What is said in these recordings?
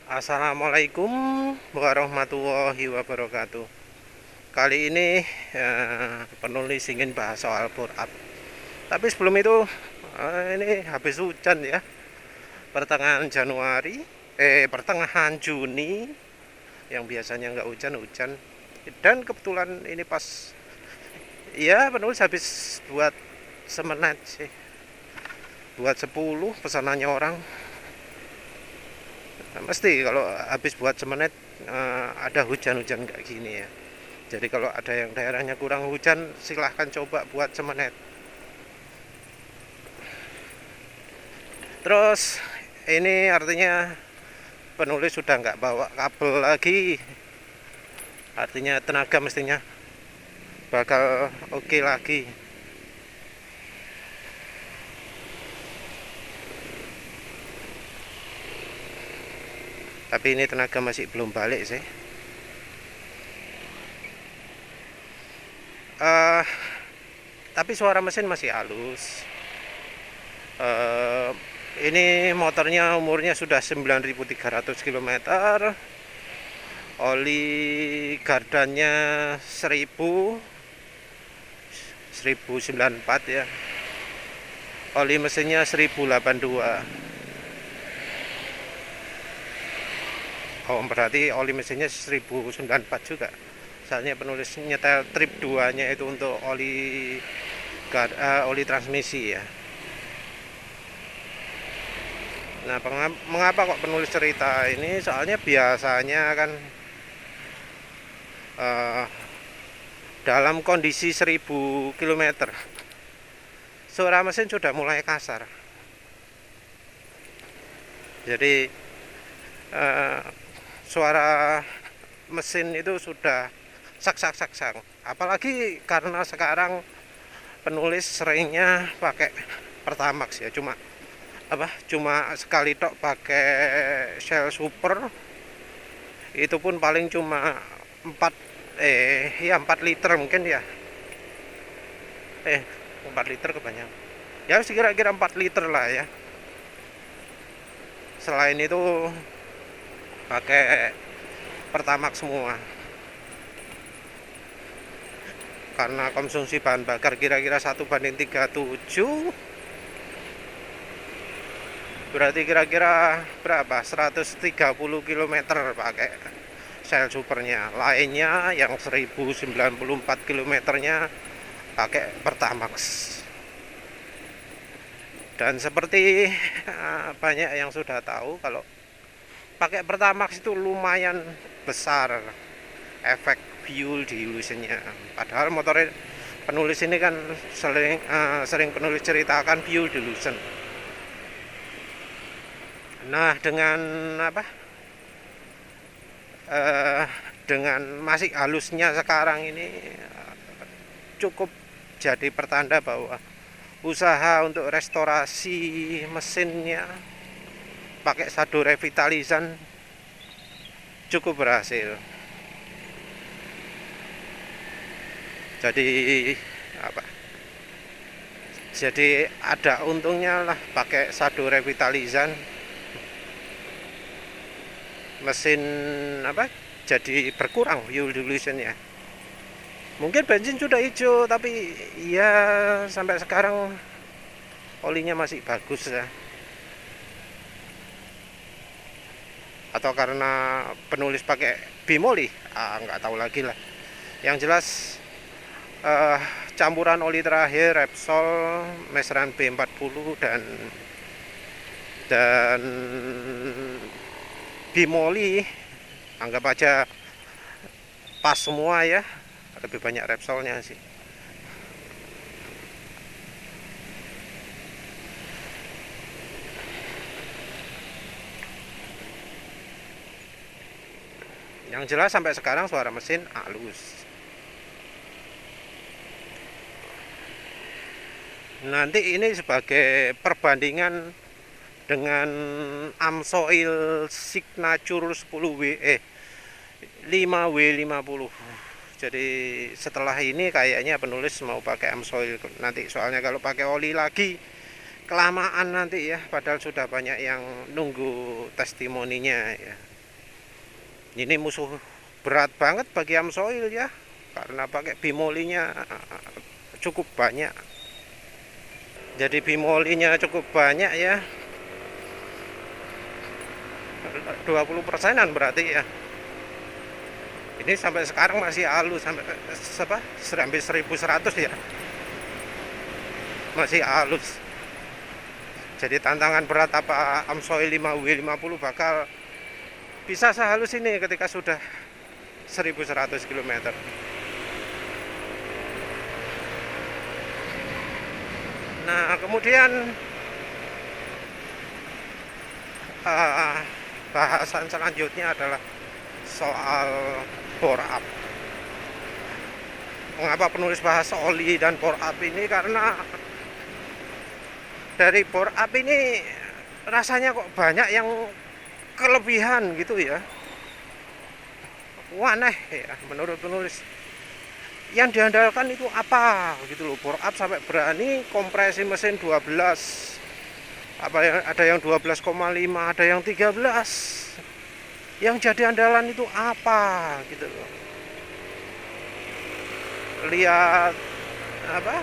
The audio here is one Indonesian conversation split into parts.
Assalamualaikum warahmatullahi wabarakatuh. Kali ini penulis ingin bahas soal burap. Tapi sebelum itu ini habis hujan ya. Pertengahan Januari, pertengahan Juni, yang biasanya nggak hujan-hujan. Dan kebetulan ini pas, ya penulis habis buat semenit sih. Buat 10 pesanannya orang. Mesti kalau habis buat semenit ada hujan-hujan kayak gini ya. Jadi kalau ada yang daerahnya kurang hujan, silahkan coba buat semenit. Terus ini artinya penulis sudah nggak bawa kabel lagi. Artinya tenaga mestinya bakal oke lagi. Tapi ini tenaga masih belum balik sih. Tapi suara mesin masih halus. Ini motornya umurnya sudah 9.300 km. Oli gardannya 1094 ya. Oli mesinnya 1082. Oh, berarti oli mesinnya 1094 juga. Soalnya penulis nyetel trip 2 nya itu untuk oli transmisi ya. Nah, mengapa kok penulis cerita ini? Soalnya biasanya kan dalam kondisi 1000 km suara mesin sudah mulai kasar. Jadi suara mesin itu sudah sak. Apalagi karena sekarang penulis seringnya pakai Pertamax ya, cuma sekali tok pakai Shell Super. Itu pun paling cuma 4 liter mungkin ya. 4 liter kebanyakan. Ya kira-kira 4 liter lah ya. Selain itu pakai Pertamax semua. Karena konsumsi bahan bakar kira-kira 1:37. Berarti kira-kira berapa? 130 km pakai Shell Supernya. Lainnya yang 1094 km-nya pakai Pertamax. Dan seperti banyak yang sudah tahu, kalau pakai Pertamax itu lumayan besar efek fuel dilutionnya. Padahal motor penulis ini kan sering penulis ceritakan fuel dilution. Nah, dengan masih halusnya sekarang ini cukup jadi pertanda bahwa usaha untuk restorasi mesinnya pakai sado revitalizan cukup berhasil. Jadi ada untungnya lah pakai sado revitalizan. Mesin jadi berkurang fuel dilutionnya. Mungkin bensin sudah hijau, tapi ya sampai sekarang olinya masih bagus ya. Atau karena penulis pakai bimoli, nggak tahu lagi lah. Yang jelas campuran oli terakhir Repsol Mesran B40 dan bimoli anggap aja pas semua ya. Lebih banyak Repsolnya sih. Yang jelas sampai sekarang suara mesin halus. Nanti ini sebagai perbandingan dengan Amsoil Signature 5W50. Jadi setelah ini kayaknya penulis mau pakai Amsoil nanti, soalnya kalau pakai oli lagi kelamaan nanti ya, padahal sudah banyak yang nunggu testimoninya ya. Ini musuh berat banget bagi Amsoil ya, karena pakai bimolinya cukup banyak. Jadi bimolinya cukup banyak ya, 20%-an berarti ya. Ini sampai sekarang masih halus, sampai sampai 1100 ya, masih halus. Jadi tantangan berat apa Amsoil 5W50 bakal bisa sehalus ini ketika sudah 1100 km. Nah, kemudian bahasan selanjutnya adalah soal bore up. Mengapa penulis bahas oli dan bore up ini? Karena dari bore up ini rasanya kok banyak yang kelebihan gitu ya. Aneh ya menurut penulis. Yang diandalkan itu apa gitu loh, bore up sampai berani kompresi mesin 12, apa yang ada yang 12,5, ada yang 13. Yang jadi andalan itu apa gitu loh. Lihat apa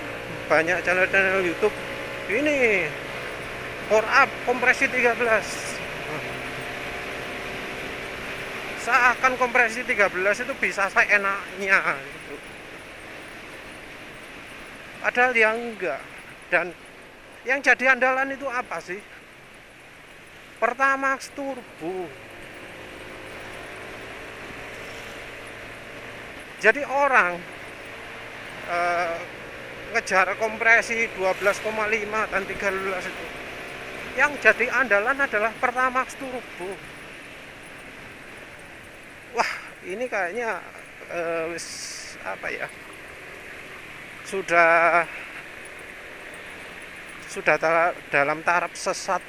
banyak channel-channel YouTube ini bore up kompresi 13. Seakan kompresi 13 itu bisa seenaknya gitu. Padahal yang enggak. Dan yang jadi andalan itu apa sih? Pertamax turbo. Jadi orang ngejar kompresi 12,5 dan 13 itu, yang jadi andalan adalah Pertamax turbo. Wah, ini kayaknya apa ya, sudah dalam taraf sesat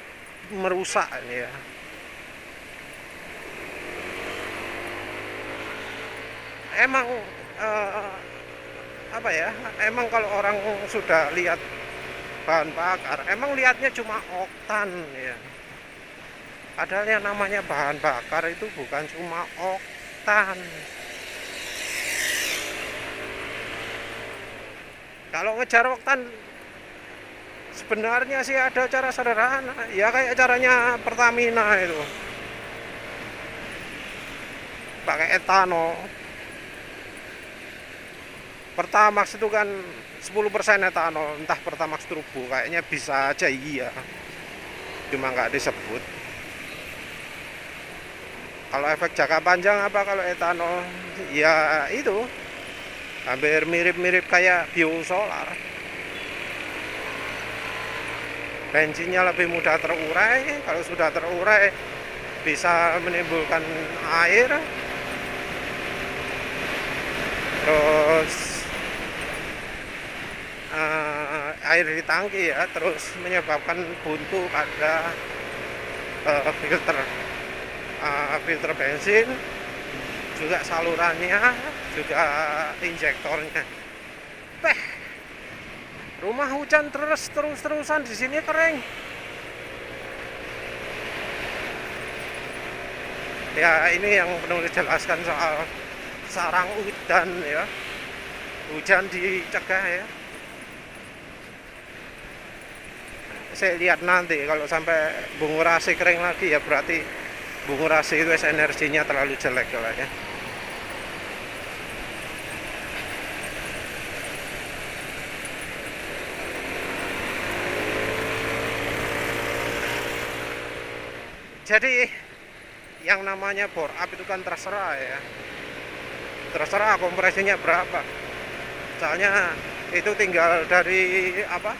merusak ini ya. Emang apa ya, emang kalau orang sudah lihat bahan bakar emang lihatnya cuma oktan ya, padahal yang namanya bahan bakar itu bukan cuma oktan. Kalau ngejar oktan sebenarnya sih ada cara sederhana ya, kayak caranya Pertamina itu pakai etanol. Pertamax itu kan 10% etanol, entah Pertamax turbo, kayaknya bisa aja iya, cuma nggak disebut. Kalau efek jangka panjang apa kalau etanol? Ya itu hampir mirip-mirip kayak biosolar. Bensinnya lebih mudah terurai, kalau sudah terurai bisa menimbulkan air, terus air di tangki ya, terus menyebabkan buntu pada filter bensin, juga salurannya, juga injektornya. Rumah hujan terus-terusan di sini kering. Ya ini yang penulis jelaskan soal sarang udan ya, hujan dicegah ya. Saya lihat nanti kalau sampai bungurasi kering lagi ya berarti bungurasi itu energinya terlalu jelek lah ya. Jadi yang namanya bore up itu kan terserah ya, terserah kompresinya berapa. Soalnya itu tinggal dari apa,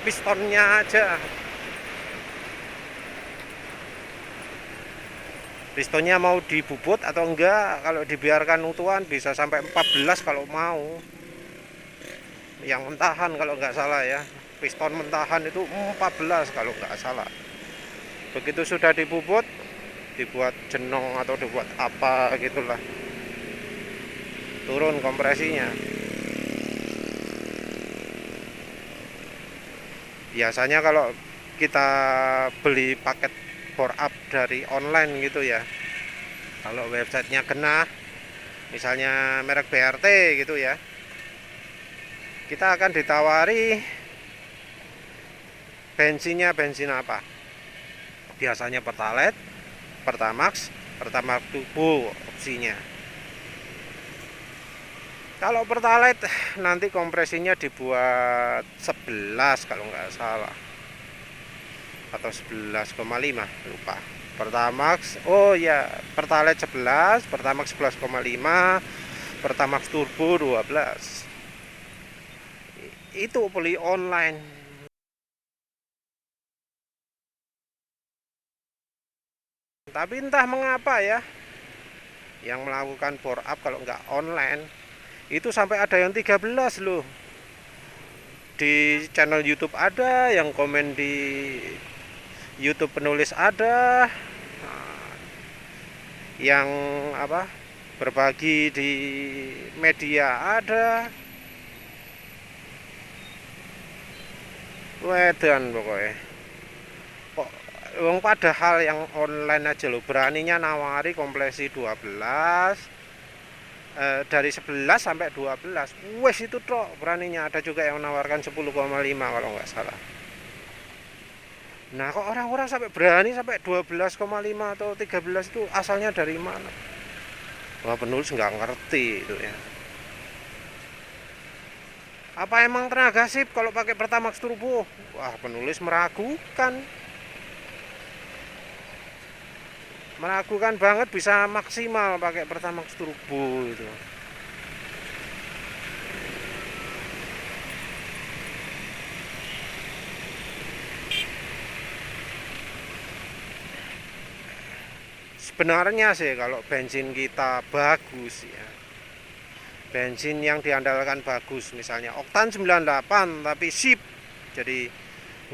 pistonnya aja. Pistonnya mau dibubut atau enggak. Kalau dibiarkan utuhan bisa sampai 14 kalau mau. Yang mentahan kalau nggak salah ya, piston mentahan itu 14 kalau nggak salah. Begitu sudah dibubut, dibuat jenong atau dibuat apa gitulah, turun kompresinya. Biasanya kalau kita beli paket bore up dari online gitu ya, Kalau websitenya kena, misalnya merek BRT gitu ya, kita akan ditawari bensinnya bensin apa. Biasanya Pertalite, Pertamax, Pertamax Turbo opsinya. Kalau Pertalite nanti kompresinya dibuat 11 kalau nggak salah, atau 11,5 lupa. Pertamax, oh ya, Pertalite 11, Pertamax 11,5, Pertamax Turbo 12. Itu beli online. Tapi entah mengapa ya, yang melakukan bore up kalau nggak online itu sampai ada yang 13 loh. Di channel YouTube ada, yang komen di YouTube penulis ada, yang apa, berbagi di media ada. Wedan pokoknya. Kok wong padahal yang online aja lo beraninya nawari kompresi 12, dari 11 sampai 12 wes itu tok beraninya. Ada juga yang menawarkan 10,5 kalau nggak salah. Nah kok orang-orang sampai berani sampai 12,5 atau 13 itu asalnya dari mana? Wah, penulis nggak ngerti itu ya. Apa emang tenaga sip kalau pakai Pertamax Turbo? Wah, penulis meragukan. Meragukan banget bisa maksimal pakai Pertamax Turbo itu. Sebenarnya sih kalau bensin kita bagus ya, bensin yang diandalkan bagus, misalnya oktan 98 tapi sip, jadi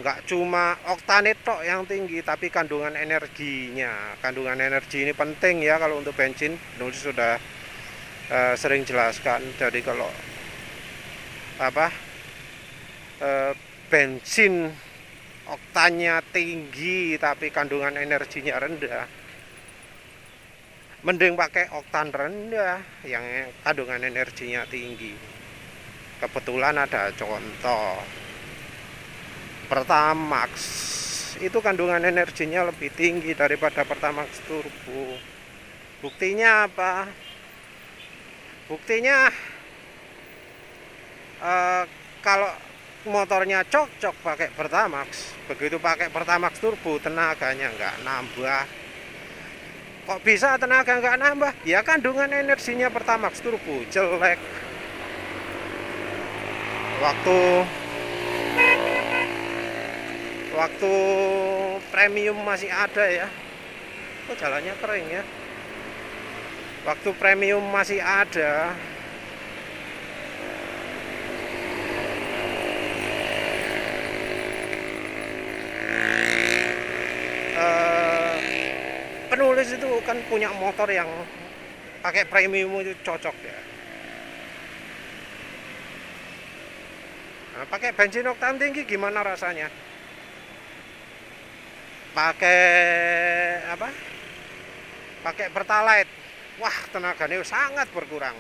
nggak cuma oktan itu yang tinggi tapi kandungan energinya. Kandungan energi ini penting ya kalau untuk bensin, nulis sudah sering jelaskan. Jadi kalau apa, bensin oktannya tinggi tapi kandungan energinya rendah, mending pakai oktan rendah yang kandungan energinya tinggi. Kebetulan ada contoh Pertamax itu kandungan energinya lebih tinggi daripada Pertamax Turbo. Buktinya apa? Buktinya kalau motornya cocok pakai Pertamax, begitu pakai Pertamax Turbo tenaganya nggak nambah. Kok bisa tenaga nggak nambah? Ya kandungan energinya Pertamax Turbo jelek. Waktu premium masih ada ya. Kok jalannya kering ya? Waktu premium masih ada, penulis itu kan punya motor yang pakai premium itu cocok ya. Nah, pakai bensin oktan tinggi gimana rasanya? Pakai apa? Pakai Pertalite, wah tenaganya sangat berkurang.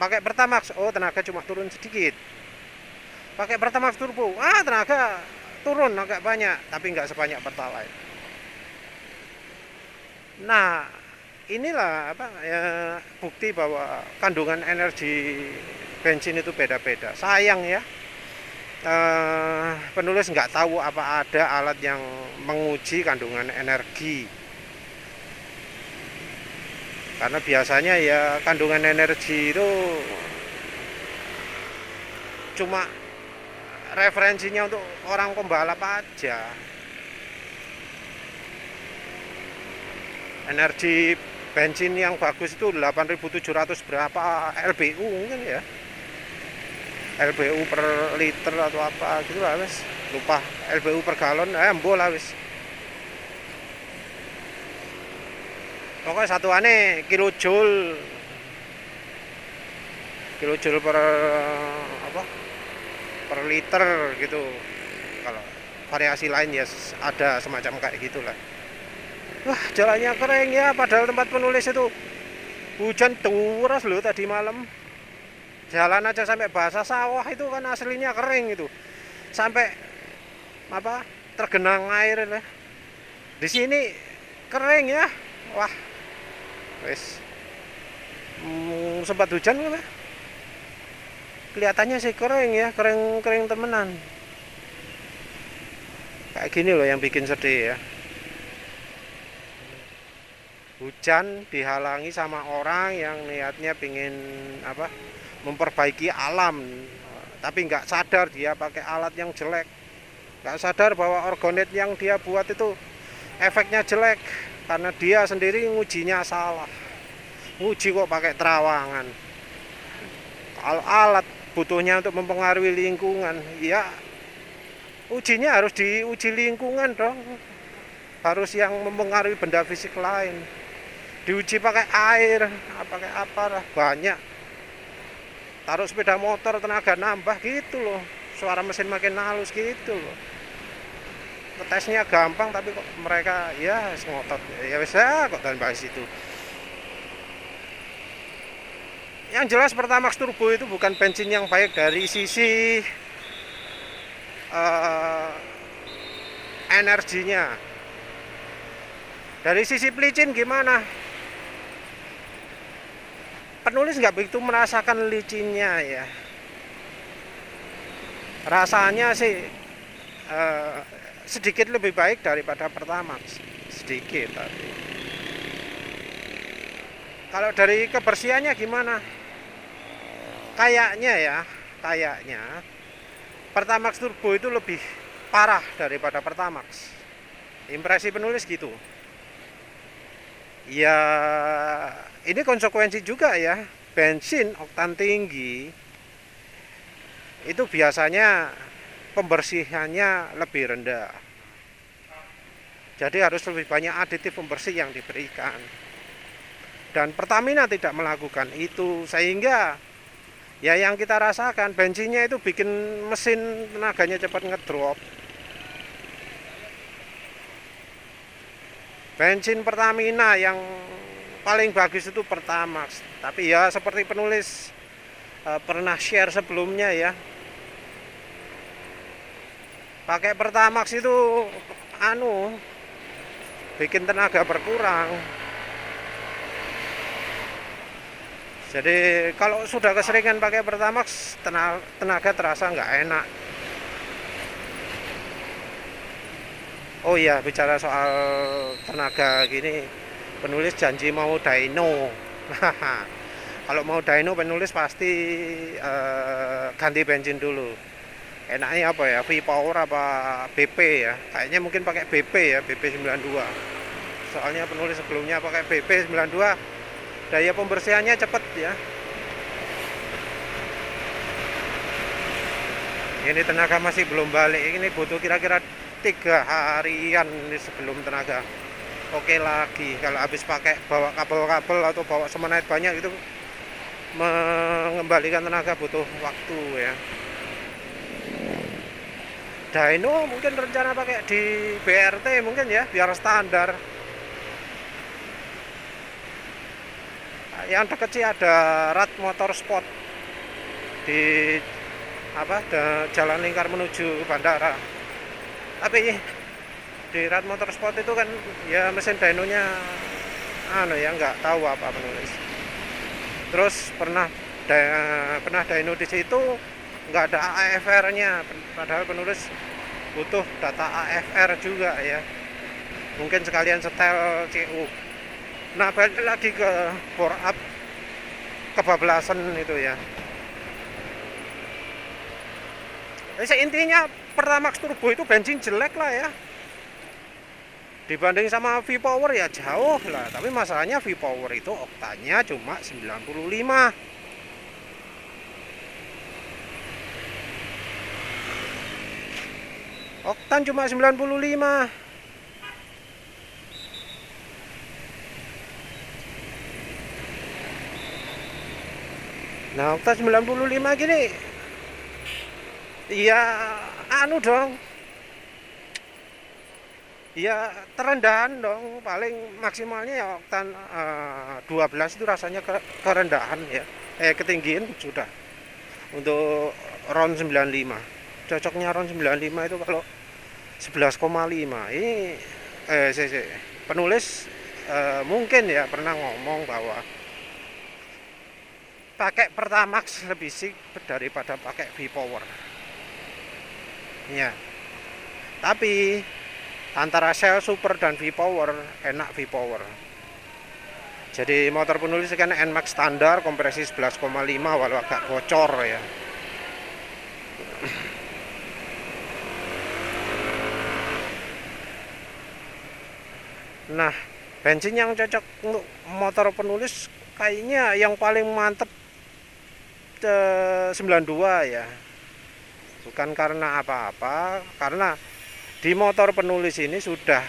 Pakai Pertamax, oh tenaga cuma turun sedikit. Pakai Pertamax Turbo, tenaga turun agak banyak, tapi nggak sebanyak Pertalite. Nah, inilah apa ya, bukti bahwa kandungan energi bensin itu beda-beda. Sayang ya, penulis nggak tahu apa ada alat yang menguji kandungan energi. Karena biasanya ya kandungan energi itu cuma referensinya untuk orang pembalap aja. Energi bensin yang bagus itu 8.700 berapa LBU mungkin ya, LBU per liter atau apa gitu lah wis, lupa. LBU per galon embo lah wis, pokoknya satuannya kilojoule per apa, per liter gitu. Kalau variasi lain ya ada semacam kayak gitulah. Wah, jalannya kering ya, padahal tempat penulis itu hujan deras loh tadi malam. Jalan aja sampai basah, sawah itu kan aslinya kering itu. Sampai apa? Tergenang air lah. Di sini kering ya. Wah, wes. Sempat hujan apa? Kelihatannya sih kering ya, kering temenan. Kayak gini loh yang bikin sedih ya. Hujan dihalangi sama orang yang niatnya pingin apa? Memperbaiki alam, tapi nggak sadar dia pakai alat yang jelek, nggak sadar bahwa orgonet yang dia buat itu efeknya jelek karena dia sendiri ngujinya salah, nguji kok pakai terawangan. Kalau alat butuhnya untuk mempengaruhi lingkungan, ya ujinya harus diuji lingkungan dong, harus yang mempengaruhi benda fisik lain, diuji pakai air, pakai apa lah, banyak. Taruh sepeda motor tenaga nambah gitu loh, suara mesin makin halus gitu loh. Tesnya gampang tapi kok mereka ya ngotot ya bisa kok dan bahas itu. Yang jelas Pertamax Turbo itu bukan bensin yang baik dari sisi energinya. Dari sisi pelicin gimana? Penulis nggak begitu merasakan licinnya ya. Rasanya sih sedikit lebih baik daripada Pertamax, sedikit tapi. Kalau dari kebersihannya gimana? Kayaknya Pertamax Turbo itu lebih parah daripada Pertamax. Impresi penulis gitu. Ya, ini konsekuensi juga ya. Bensin oktan tinggi itu biasanya pembersihannya lebih rendah. Jadi harus lebih banyak aditif pembersih yang diberikan. Dan Pertamina tidak melakukan itu, sehingga ya yang kita rasakan bensinnya itu bikin mesin tenaganya cepat ngedrop. Bensin Pertamina yang paling bagus itu Pertamax. Tapi ya seperti penulis pernah share sebelumnya ya, pakai Pertamax itu bikin tenaga berkurang. Jadi kalau sudah keseringan pakai Pertamax, tenaga terasa nggak enak. Oh iya, bicara soal tenaga gini, penulis janji mau dyno. Kalau mau dyno penulis pasti ganti bensin dulu. Enaknya apa ya, V-Power apa BP ya? Kayaknya mungkin pakai BP ya, BP 92. Soalnya penulis sebelumnya pakai BP 92, daya pembersihannya cepat ya. Ini tenaga masih belum balik, ini butuh kira-kira 3 harian sebelum tenaga oke lagi. Kalau habis pakai bawa kabel-kabel atau bawa semenit banyak itu mengembalikan tenaga butuh waktu ya. Dyno mungkin rencana pakai di BRT mungkin ya, biar standar. Yang dekat sih ada Rad Motorsport di Jalan Lingkar menuju bandara. Tapi di Rad Motorsport itu kan ya mesin dynonya ya nggak tahu apa penulis. Terus pernah dyno di situ nggak ada AFR-nya, padahal penulis butuh data AFR juga ya. Mungkin sekalian setel CU. Nah, balik lagi ke bore up kebablasan itu ya. Intinya Pertamax Turbo itu bensin jelek lah ya. Dibanding sama V-Power ya jauh lah. Tapi masalahnya V-Power itu oktannya cuma 95. Oktan cuma 95. Nah, oktan 95 gini. Ya dong. Ya terendahan dong, paling maksimalnya ya oktan 12 itu rasanya kerendahan ya. Ketinggian sudah untuk RON 95. Cocoknya RON 95 itu kalau 11,5. Ini penulis mungkin ya pernah ngomong bahwa pakai Pertamax lebih sih daripada pakai V-Power. Ya, tapi antara Shell Super dan V-Power, enak V-Power. Jadi motor penulis kan NMAX standar, kompresi 11,5 walau agak bocor ya. Nah, bensin yang cocok untuk motor penulis kayaknya yang paling mantep 92 ya. Bukan karena apa-apa, karena di motor penulis ini sudah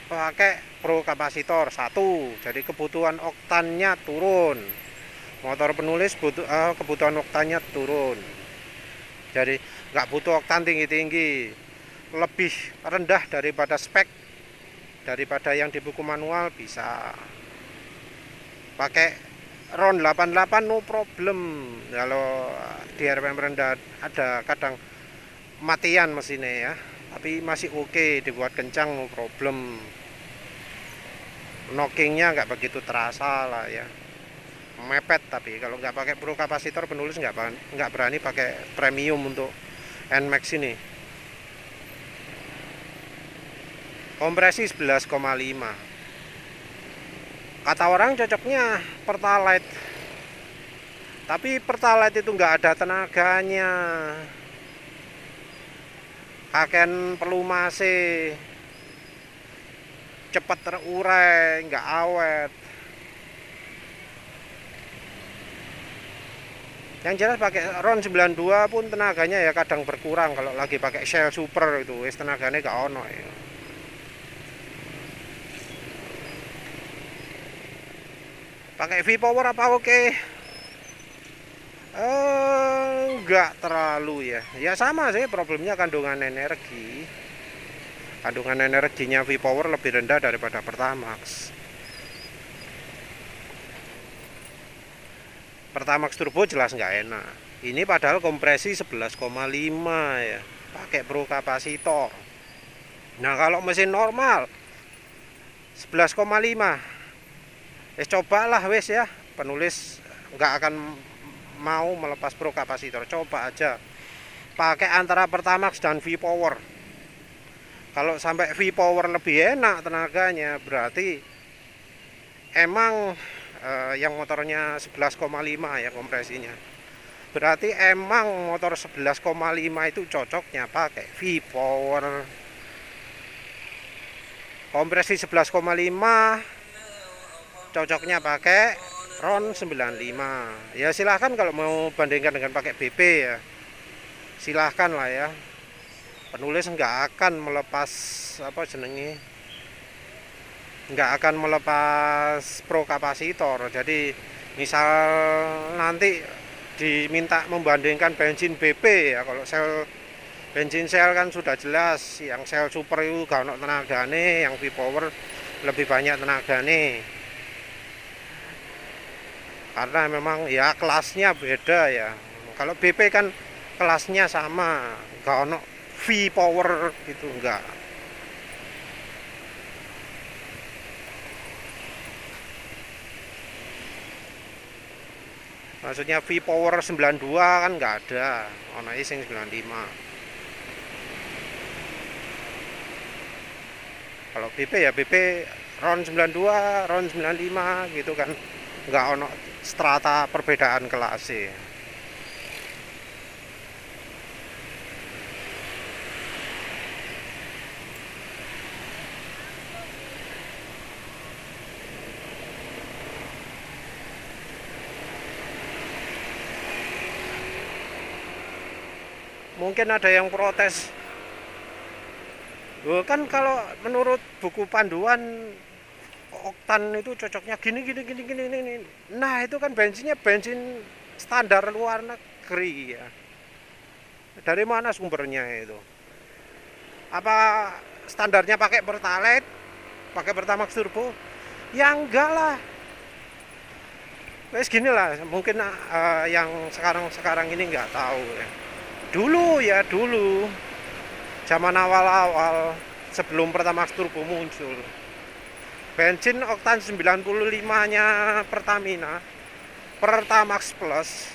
pakai pro kapasitor 1, jadi kebutuhan oktannya turun. Motor penulis kebutuhan oktannya turun, jadi nggak butuh oktan tinggi-tinggi, lebih rendah daripada spek, daripada yang di buku manual. Bisa pakai RON 88 no problem. Kalau di RPM rendah ada kadang matian mesinnya ya, tapi masih oke, dibuat kencang no problem. Knockingnya nggak begitu terasa lah ya, mepet. Tapi kalau nggak pakai pro kapasitor penulis nggak berani pakai premium untuk NMAX ini. Kompresi 11,5. Kata orang cocoknya Pertalite, tapi Pertalite itu nggak ada tenaganya, kaken pelumase, cepat terurai, nggak awet. Yang jelas pakai RON 92 pun tenaganya ya kadang berkurang. Kalau lagi pakai Shell Super itu wis tenaganya nggak ono ya. Pakai V-Power apa oke? Enggak terlalu ya. Ya sama sih, problemnya kandungan energi. Kandungan energinya V-Power lebih rendah daripada Pertamax. Pertamax turbo jelas nggak enak. Ini padahal kompresi 11,5 ya. Pakai pro kapasitor. Nah kalau mesin normal 11,5. Cobalah wes ya, penulis nggak akan mau melepas pro kapasitor. Coba aja pakai antara Pertamax dan V-Power. Kalau sampai V-Power lebih enak tenaganya, berarti emang yang motornya 11,5 ya kompresinya, berarti emang motor 11,5 itu cocoknya pakai V-Power. Kompresi 11,5 cocoknya pakai RON 95. Ya silahkan kalau mau bandingkan dengan pakai BP ya, silahkan lah ya. Penulis nggak akan melepas nggak akan melepas pro kapasitor. Jadi misal nanti diminta membandingkan bensin BP ya, kalau bensin Shell kan sudah jelas, yang Shell Super itu gak ada tenagane, yang V-Power lebih banyak tenagane. Karena memang ya kelasnya beda ya. Kalau BP kan kelasnya sama, gak ono V-Power gitu, enggak. Maksudnya V-Power 92 kan nggak ada, ono sing 95. Kalau BP ya BP RON 92, RON 95 gitu kan, nggak ono strata perbedaan kelas sih. Mungkin ada yang protes, kan kalau menurut buku panduan oktan itu cocoknya gini gini gini gini gini. Nah itu kan bensinnya bensin standar luar negeri ya. Dari mana sumbernya itu? Apa standarnya pakai Pertalite, pakai Pertamax turbo? Ya enggak lah. Wes gini lah, mungkin yang sekarang ini nggak tahu ya. Dulu zaman awal-awal sebelum Pertamax turbo muncul, bensin oktan 95-nya Pertamina, Pertamax Plus,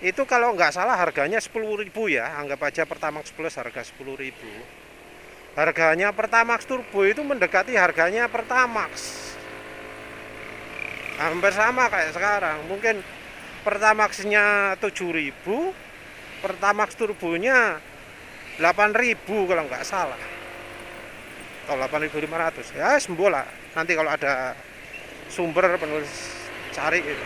itu kalau nggak salah harganya 10.000 ya, anggap aja Pertamax Plus harga 10.000. Harganya Pertamax turbo itu mendekati harganya Pertamax. Hampir sama kayak sekarang. Mungkin Pertamax-nya 7.000, Pertamax turbonya 8.000 kalau nggak salah. Atau 8.500. Ya sembuh lah. Nanti kalau ada sumber penulis cari gitu.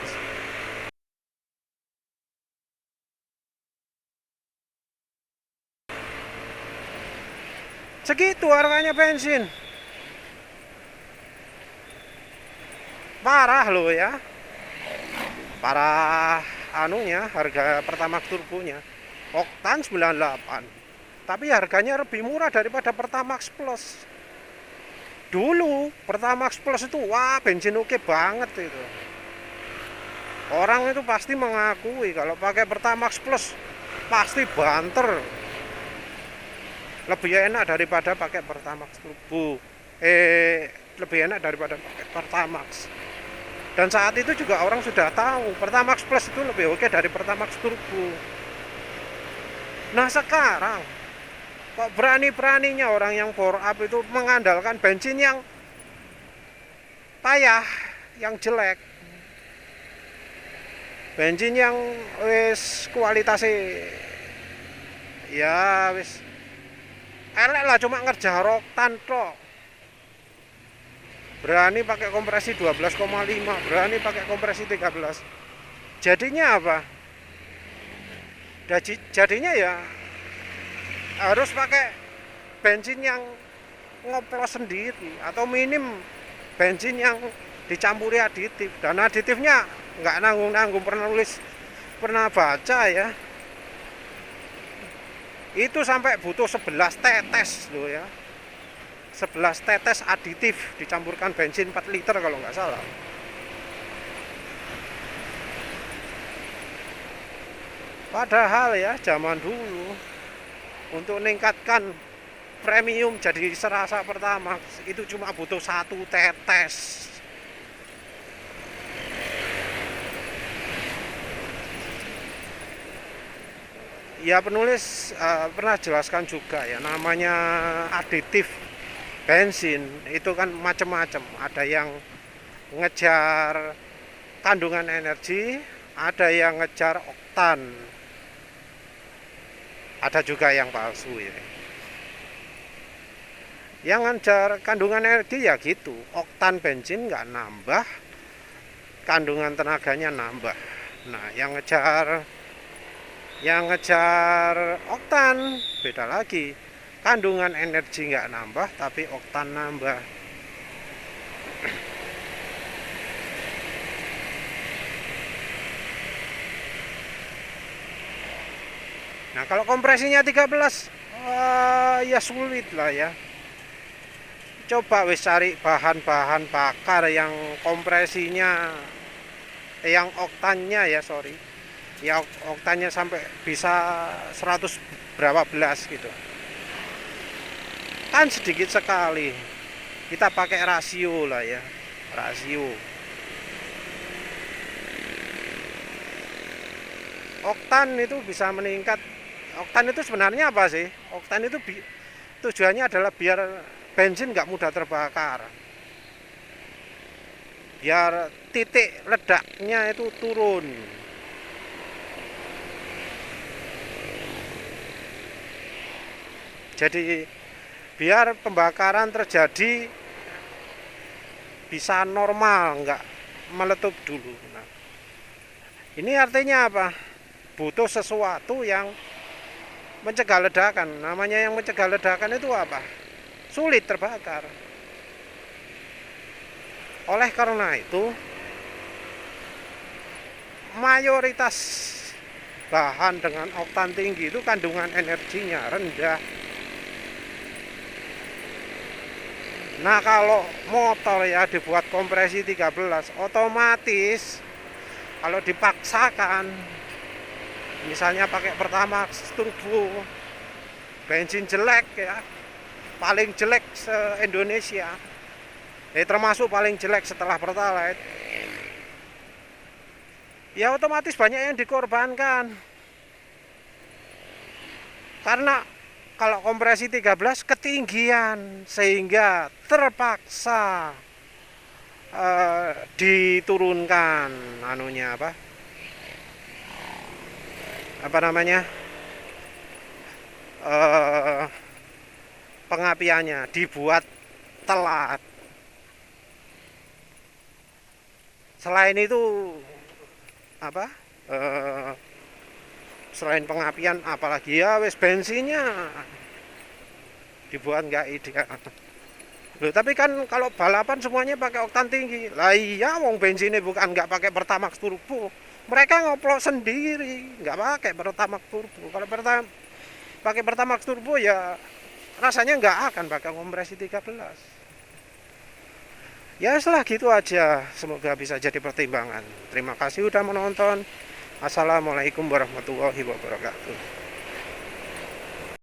Segitu harganya bensin. Parah loh ya. Parah anunya, harga Pertamax turbonya. Oktan 98. Tapi harganya lebih murah daripada Pertamax Plus. Dulu Pertamax Plus itu wah bensin oke banget itu. Orang itu pasti mengakui kalau pakai Pertamax Plus pasti banter. Lebih enak daripada pakai Pertamax turbo. Lebih enak daripada pakai Pertamax. Dan saat itu juga orang sudah tahu Pertamax Plus itu lebih oke dari Pertamax turbo. Nah sekarang kok berani-beraninya orang yang bore up itu mengandalkan bensin yang payah, yang jelek, bensin yang wis kualitasnya ya wis elek lah, cuma ngerjar oktan tok. Berani pakai kompresi 12,5, berani pakai kompresi 13. Jadinya apa? Jadinya ya harus pakai bensin yang ngoplos sendiri atau minim bensin yang dicampuri aditif, dan aditifnya nggak nanggung-nanggung. Pernah baca ya, itu sampai butuh 11 tetes loh ya, 11 tetes aditif dicampurkan bensin 4 liter kalau nggak salah. Padahal ya zaman dulu untuk meningkatkan premium jadi serasa Pertamax itu cuma butuh 1 tetes. Ya penulis pernah jelaskan juga ya, namanya aditif bensin itu kan macam-macam. Ada yang ngejar kandungan energi, ada yang ngejar oktan, ada juga yang palsu ya. Yang ngejar kandungan energi ya gitu, oktan bensin nggak nambah, kandungan tenaganya nambah. Nah yang ngejar oktan beda lagi, kandungan energi nggak nambah tapi oktan nambah. Nah kalau kompresinya 13 ya sulit lah ya. Coba wis cari bahan-bahan bakar yang kompresinya yang oktannya ya ya oktannya sampai bisa 100 berapa belas gitu, kan sedikit sekali. Kita pakai rasio lah ya, rasio oktan itu bisa meningkat. Oktan itu sebenarnya apa sih? Oktan itu tujuannya adalah biar bensin nggak mudah terbakar, biar titik ledaknya itu turun. Jadi biar pembakaran terjadi bisa normal, nggak meletup dulu. Nah, ini artinya apa? Butuh sesuatu yang mencegah ledakan. Namanya yang mencegah ledakan itu apa? Sulit terbakar. Oleh karena itu mayoritas bahan dengan oktan tinggi itu kandungan energinya rendah. Nah, kalau motor ya dibuat kompresi 13, otomatis kalau dipaksakan, misalnya pakai Pertamax turbo, bensin jelek ya, paling jelek se-Indonesia, termasuk paling jelek setelah Pertalite, ya otomatis banyak yang dikorbankan. Karena kalau kompresi 13 ketinggian, sehingga terpaksa diturunkan anunya apa namanya, pengapiannya dibuat telat. Selain itu selain pengapian, apalagi ya wes bensinnya dibuat nggak ideal. Loh, tapi kan kalau balapan semuanya pakai oktan tinggi. Lah iya, wong bensinnya bukan nggak pakai Pertamax turbo. Mereka ngoplok sendiri, nggak pakai Pertamax turbo. Kalau pakai Pertamax turbo ya rasanya nggak akan pakai kompresi 13. Ya setelah gitu aja, semoga bisa jadi pertimbangan. Terima kasih udah menonton. Assalamualaikum warahmatullahi wabarakatuh.